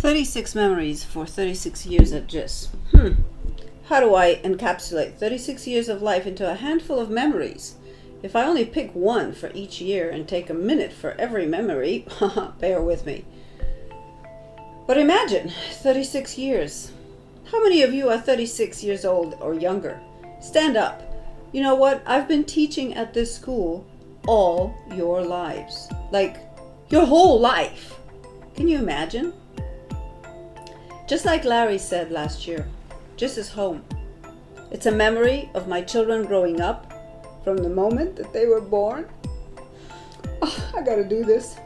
36 memories for 36 years at JIS. How do I encapsulate 36 years of life into a handful of memories? If I only pick one for each year and take a minute for every memory, bear with me. But imagine 36 years. How many of you are 36 years old or younger? Stand up. You know what? I've been teaching at this school all your lives. Like, your whole life. Can you imagine? Just like Larry said last year, JIS is home. It's a memory of my children growing up from the moment that they were born. Oh, I gotta do this.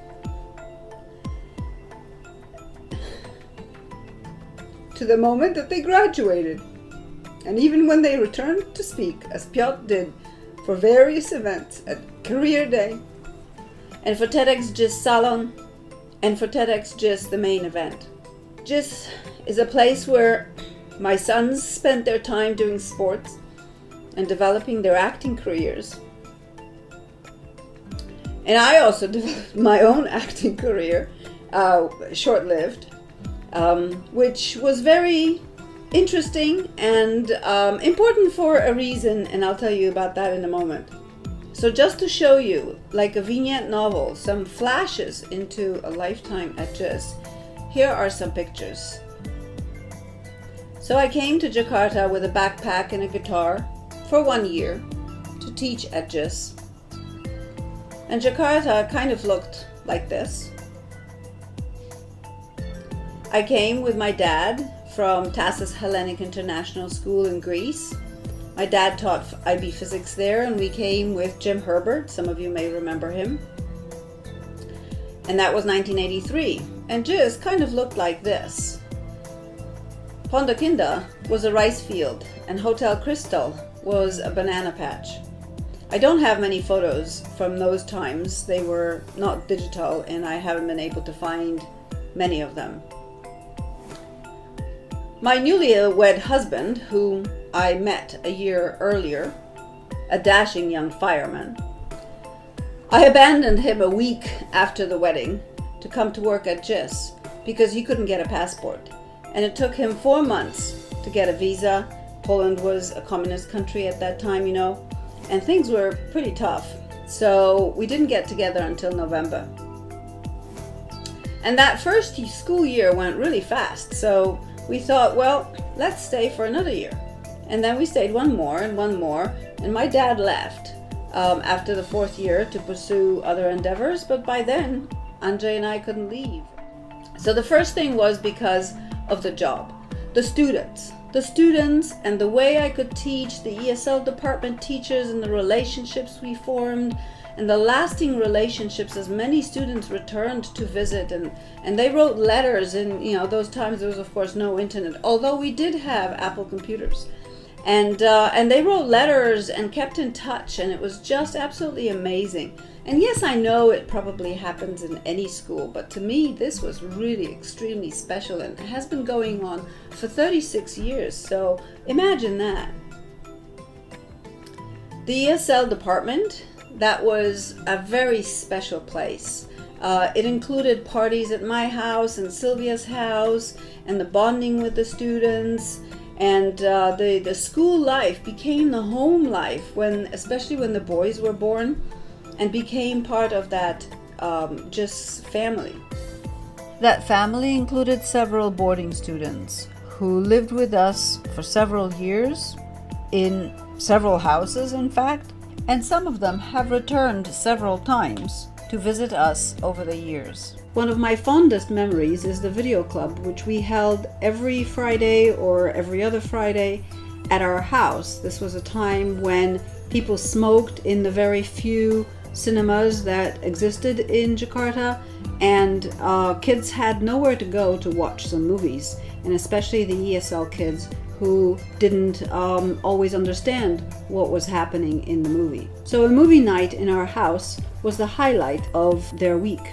To the moment that they graduated. And even when they returned to speak, as Piotr did, for various events at Career Day, and for TEDx JIS Salon, and for TEDx JIS, the main event. JIS is a place where my sons spent their time doing sports and developing their acting careers. And I also developed my own acting career, short-lived, which was very interesting and important for a reason, and I'll tell you about that in a moment. So just to show you, like a vignette novel, some flashes into a lifetime at JIS, here are some pictures. So I came to Jakarta with a backpack and a guitar for 1 year to teach at JIS. And Jakarta kind of looked like this. I came with my dad from Tassos Hellenic International School in Greece. My dad taught IB physics there, and we came with Jim Herbert. Some of you may remember him. And that was 1983. And JIS kind of looked like this. Pondok Indah was a rice field, and Hotel Crystal was a banana patch. I don't have many photos from those times. They were not digital, and I haven't been able to find many of them. My newlywed husband, whom I met a year earlier, a dashing young fireman, I abandoned him a week after the wedding to come to work at JIS because he couldn't get a passport. And it took him 4 months to get a visa. Poland was a communist country at that time, you know, and things were pretty tough. So we didn't get together until November. And that first school year went really fast. So we thought, well, let's stay for another year. And then we stayed one more, and my dad left after the 4th year to pursue other endeavors. But by then, Andrzej and I couldn't leave. So the first thing was because of the job. The students and the way I could teach, the ESL department teachers and the relationships we formed, and the lasting relationships as many students returned to visit, and they wrote letters. And you know, those times there was of course no internet, although we did have Apple computers, and they wrote letters and kept in touch, and it was just absolutely amazing. And yes, I know it probably happens in any school, but to me this was really extremely special, and it has been going on for 36 years, so imagine that. The ESL department, that was a very special place. It included parties at my house and Sylvia's house, and the bonding with the students, and the school life became the home life, especially when the boys were born, and became part of that JIS family. That family included several boarding students who lived with us for several years, in several houses in fact, and some of them have returned several times to visit us over the years. One of my fondest memories is the video club, which we held every Friday or every other Friday at our house. This was a time when people smoked in the very few cinemas that existed in Jakarta, and kids had nowhere to go to watch some movies, and especially the ESL kids who didn't always understand what was happening in the movie. So a movie night in our house was the highlight of their week.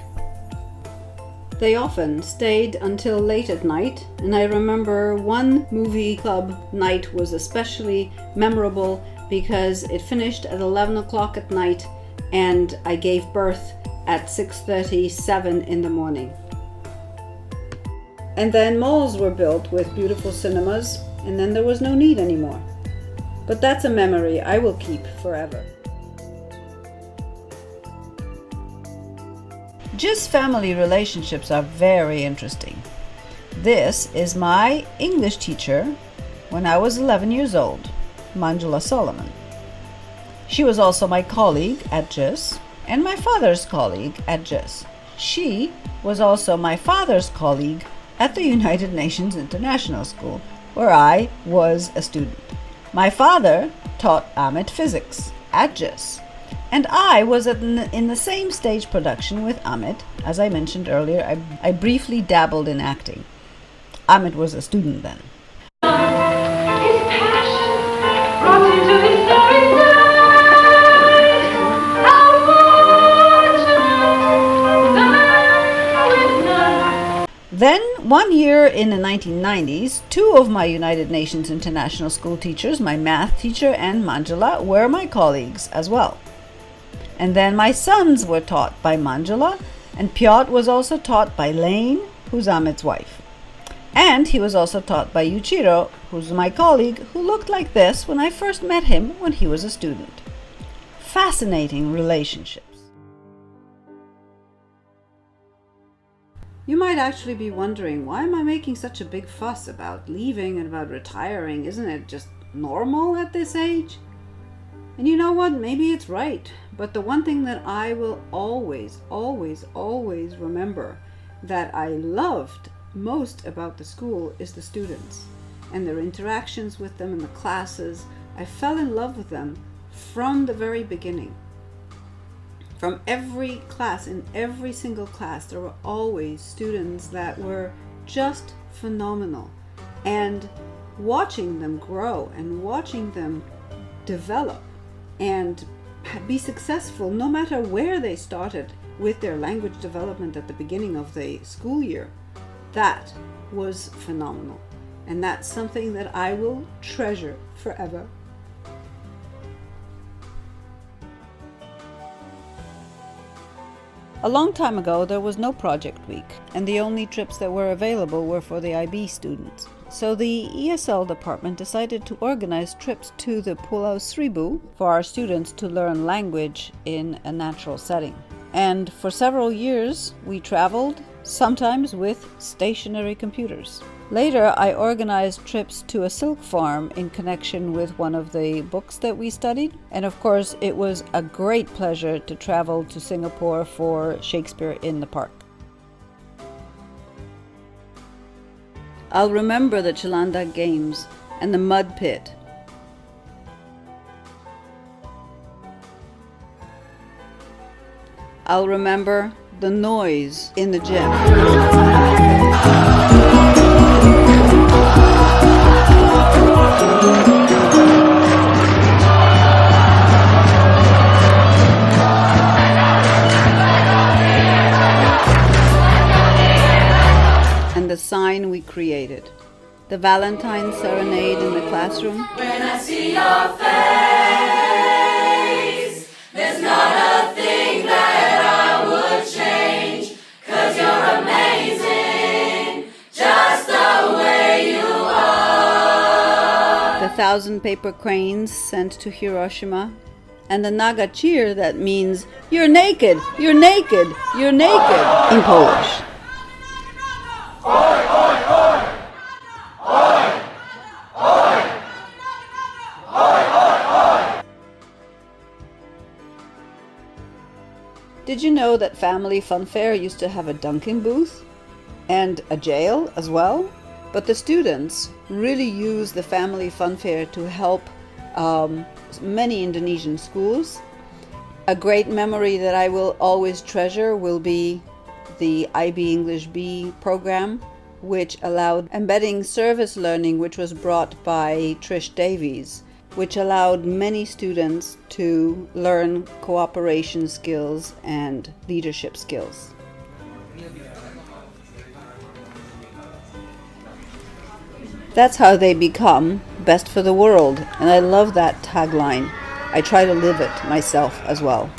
They often stayed until late at night, and I remember one movie club night was especially memorable because it finished at 11 o'clock at night, and I gave birth at 6:37 in the morning. And then malls were built with beautiful cinemas, and then there was no need anymore. But that's a memory I will keep forever. JIS family relationships are very interesting. This is my English teacher when I was 11 years old, Manjula Solomon. She was also my colleague at JIS and my father's colleague at JIS. She was also my father's colleague at the United Nations International School, where I was a student. My father taught Amit physics at JIS, and I was in the same stage production with Amit. As I mentioned earlier, I briefly dabbled in acting. Amit was a student then. His passion brought him to his starry night. How fortunate with none. Then, one year in the 1990s, two of my United Nations International School teachers, my math teacher and Manjula, were my colleagues as well. And then my sons were taught by Manjula, and Piotr was also taught by Lane, who's Amit's wife. And he was also taught by Yuichiro, who's my colleague, who looked like this when I first met him when he was a student. Fascinating relationships. You might actually be wondering, why am I making such a big fuss about leaving and about retiring? Isn't it just normal at this age? And you know what? Maybe it's right. But the one thing that I will always, always, always remember that I loved most about the school is the students and their interactions with them in the classes. I fell in love with them from the very beginning. From every class, in every single class, there were always students that were just phenomenal. And watching them grow and watching them develop and be successful, no matter where they started with their language development at the beginning of the school year, that was phenomenal. And that's something that I will treasure forever. A long time ago, there was no project week, and the only trips that were available were for the IB students. So the ESL department decided to organize trips to the Pulau Seribu for our students to learn language in a natural setting. And for several years, we traveled, sometimes with stationary computers. Later, I organized trips to a silk farm in connection with one of the books that we studied. And of course, it was a great pleasure to travel to Singapore for Shakespeare in the Park. I'll remember the Chilanda Games and the mud pit. I'll remember the noise in the gym. And the sign we created. The Valentine Serenade in the classroom. When I see your face, there's not a thing that I would change, 'cause you're amazing, just the way you are. The 1,000 paper cranes sent to Hiroshima. And the Naga cheer that means, "You're naked, you're naked, you're naked," in Polish. Did you know that Family Funfair used to have a Dunkin' booth and a jail as well? But the students really used the Family Funfair to help many Indonesian schools. A great memory that I will always treasure will be the IB English B program, which allowed embedding service learning, which was brought by Trish Davies, which allowed many students to learn cooperation skills and leadership skills. That's how they become best for the world, and I love that tagline. I try to live it myself as well.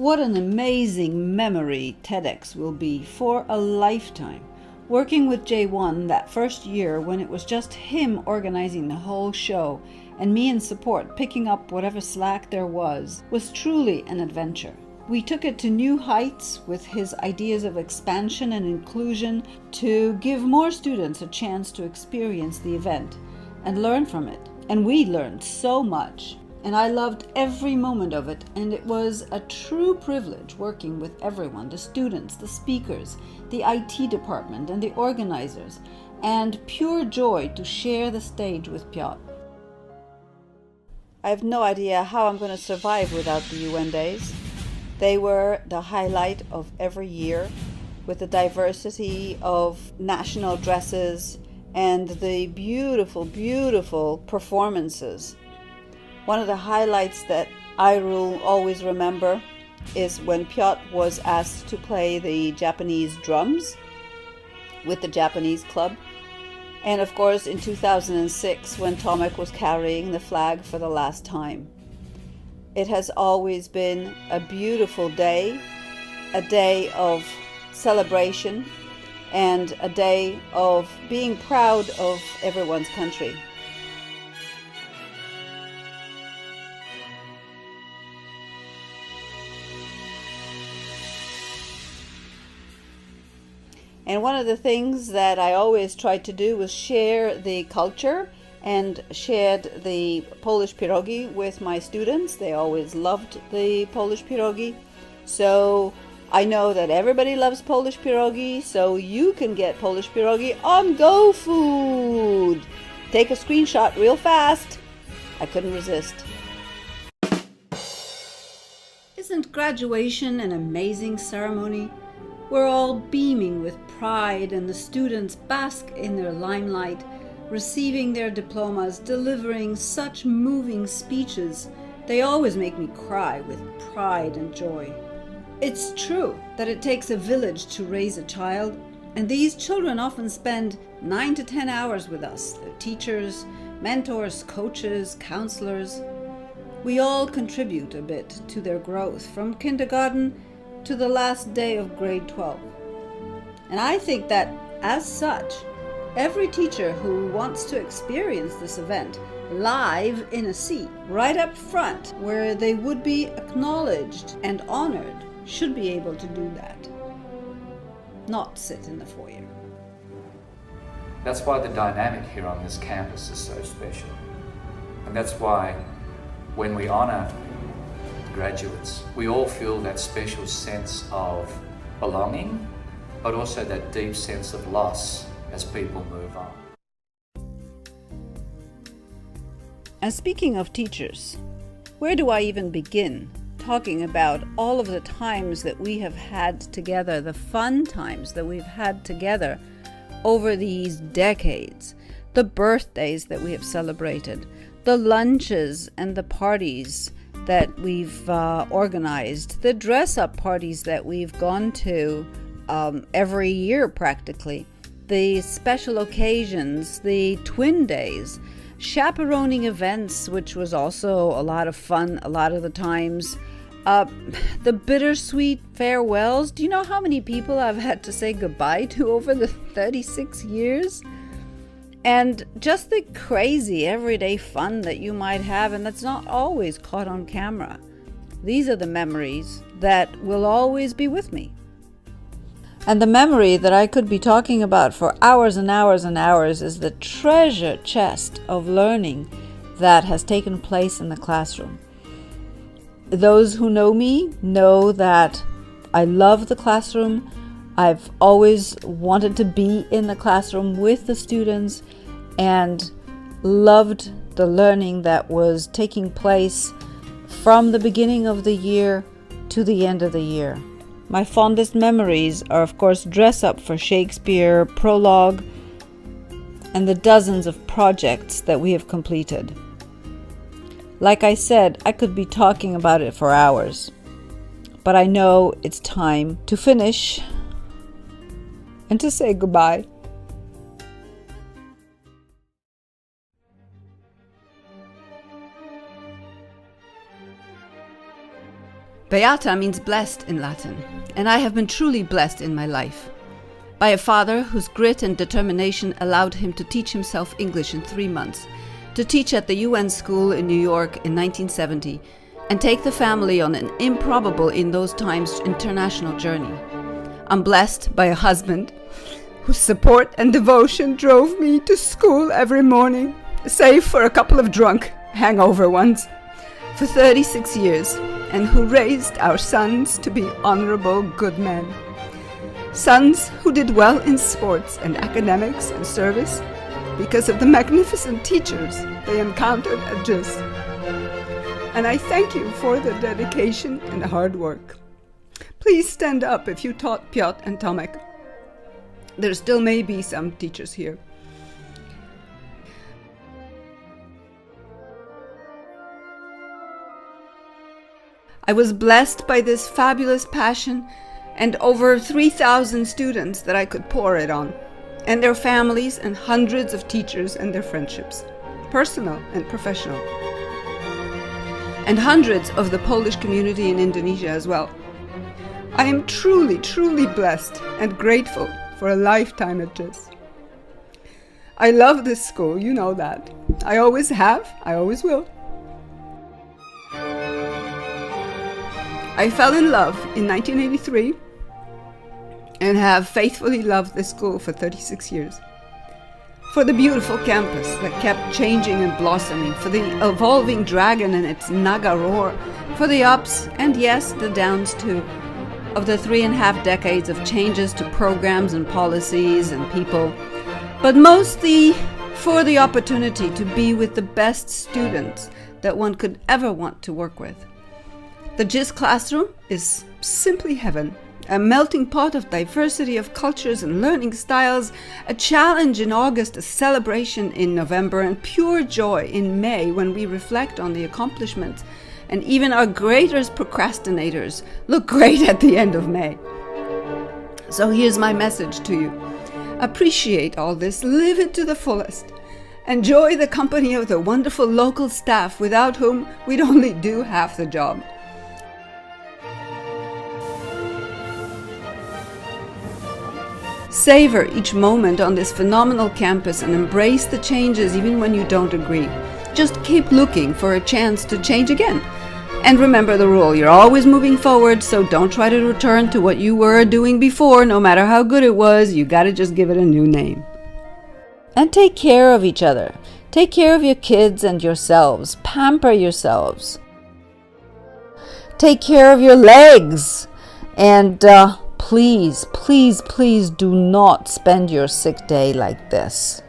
What an amazing memory TEDx will be for a lifetime. Working with J1 that first year when it was just him organizing the whole show and me in support picking up whatever slack there was truly an adventure. We took it to new heights with his ideas of expansion and inclusion to give more students a chance to experience the event and learn from it. And we learned so much. And I loved every moment of it, and it was a true privilege working with everyone, the students, the speakers, the IT department, and the organizers, and pure joy to share the stage with Piotr. I have no idea how I'm going to survive without the UN Days. They were the highlight of every year, with the diversity of national dresses and the beautiful, beautiful performances. One of the highlights that I will always remember is when Piotr was asked to play the Japanese drums with the Japanese club. And of course in 2006 when Tomek was carrying the flag for the last time. It has always been a beautiful day, a day of celebration, and a day of being proud of everyone's country. And one of the things that I always tried to do was share the culture and shared the Polish pierogi with my students. They always loved the Polish pierogi. So I know that everybody loves Polish pierogi, so you can get Polish pierogi on GoFood. Take a screenshot real fast. I couldn't resist. Isn't graduation an amazing ceremony? We're all beaming with pride, and the students bask in their limelight, receiving their diplomas, delivering such moving speeches. They always make me cry with pride and joy. It's true that it takes a village to raise a child, and these children often spend 9 to 10 hours with us, their teachers, mentors, coaches, counselors. We all contribute a bit to their growth, from kindergarten to the last day of grade 12. And I think that, as such, every teacher who wants to experience this event live in a seat, right up front, where they would be acknowledged and honored, should be able to do that. Not sit in the foyer. That's why the dynamic here on this campus is so special. And that's why when we honour graduates, we all feel that special sense of belonging, but also that deep sense of loss as people move on. And speaking of teachers, where do I even begin talking about all of the times that we have had together, the fun times that we've had together over these decades, the birthdays that we have celebrated, the lunches and the parties that we've organized, the dress-up parties that we've gone to every year practically, the special occasions, the twin days, chaperoning events, which was also a lot of fun a lot of the times, the bittersweet farewells. Do you know how many people I've had to say goodbye to over the 36 years? And just the crazy everyday fun that you might have, and that's not always caught on camera. These are the memories that will always be with me. And the memory that I could be talking about for hours and hours and hours is the treasure chest of learning that has taken place in the classroom. Those who know me know that I love the classroom. I've always wanted to be in the classroom with the students and loved the learning that was taking place from the beginning of the year to the end of the year. My fondest memories are, of course, dress up for Shakespeare, prologue, and the dozens of projects that we have completed. Like I said, I could be talking about it for hours, but I know it's time to finish and to say goodbye. Beata means blessed in Latin, and I have been truly blessed in my life. By a father whose grit and determination allowed him to teach himself English in 3 months, to teach at the UN school in New York in 1970, and take the family on an improbable in those times international journey. I'm blessed by a husband whose support and devotion drove me to school every morning, save for a couple of drunk hangover ones, for 36 years, and who raised our sons to be honorable good men. Sons who did well in sports and academics and service because of the magnificent teachers they encountered at JIS. And I thank you for the dedication and the hard work. Please stand up if you taught Piotr and Tomek. There still may be some teachers here. I was blessed by this fabulous passion and over 3,000 students that I could pour it on, and their families and hundreds of teachers and their friendships, personal and professional, and hundreds of the Polish community in Indonesia as well. I am truly, truly blessed and grateful for a lifetime at JIS. I love this school, you know that. I always have, I always will. I fell in love in 1983 and have faithfully loved this school for 36 years. For the beautiful campus that kept changing and blossoming, for the evolving dragon and its naga roar, for the ups and yes, the downs too, of the 3.5 decades of changes to programs and policies and people, but mostly for the opportunity to be with the best students that one could ever want to work with. The JIS classroom is simply heaven, a melting pot of diversity of cultures and learning styles, a challenge in August, a celebration in November, and pure joy in May when we reflect on the accomplishments, and even our greatest procrastinators look great at the end of May. So here's my message to you. Appreciate all this, live it to the fullest. Enjoy the company of the wonderful local staff without whom we'd only do half the job. Savor each moment on this phenomenal campus and embrace the changes even when you don't agree. Just keep looking for a chance to change again. And remember the rule, you're always moving forward, so don't try to return to what you were doing before, no matter how good it was, you gotta just give it a new name. And take care of each other. Take care of your kids and yourselves. Pamper yourselves. Take care of your legs. And please, please, please do not spend your sick day like this.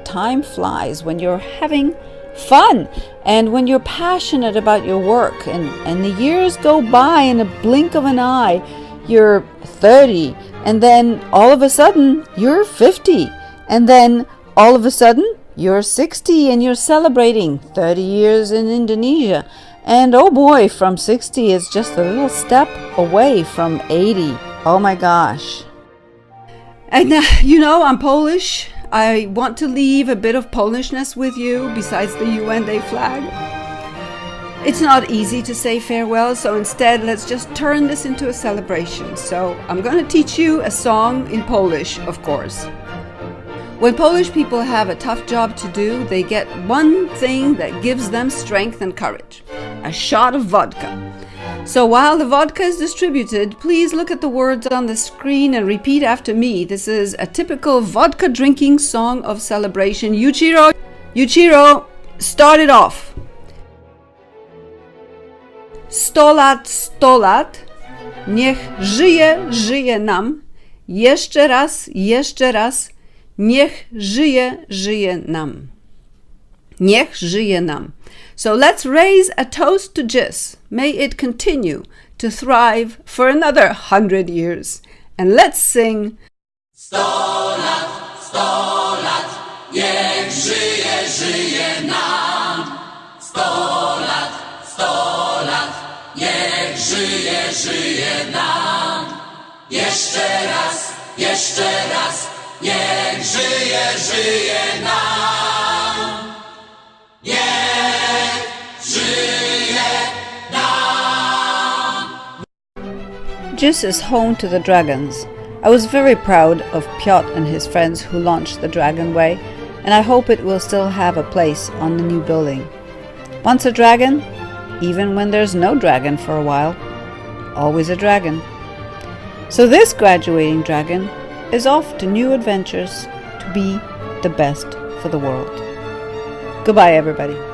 Time flies when you're having fun and when you're passionate about your work, and the years go by in a blink of an eye. You're 30 and then all of a sudden you're 50 and then all of a sudden you're 60 and you're celebrating 30 years in Indonesia. And oh boy, from 60 is just a little step away from 80. Oh my gosh. And you know, I'm Polish. I want to leave a bit of Polishness with you besides the UN Day flag. It's not easy to say farewell, so instead let's just turn this into a celebration. So I'm going to teach you a song in Polish, of course. When Polish people have a tough job to do, they get one thing that gives them strength and courage. A shot of vodka. So while the vodka is distributed, please look at the words on the screen and repeat after me. This is a typical vodka drinking song of celebration. Yuichiro, start it off. 100 lat, 100 lat. Niech żyje, żyje nam. Jeszcze raz, jeszcze raz. Niech żyje, żyje nam. Niech żyje nam. So let's raise a toast to JIS. May it continue to thrive for another 100 years. And let's sing. 100 lat, 100 lat, niech żyje, żyje nam. 100 lat, 100 lat, niech żyje, żyje nam. Jeszcze raz, niech żyje, żyje nam. Niech żyje nam. JIS is home to the dragons. I was very proud of Piotr and his friends who launched the Dragon Way, and I hope it will still have a place on the new building. Once a dragon, even when there's no dragon for a while, always a dragon. So this graduating dragon is off to new adventures to be the best for the world. Goodbye, everybody.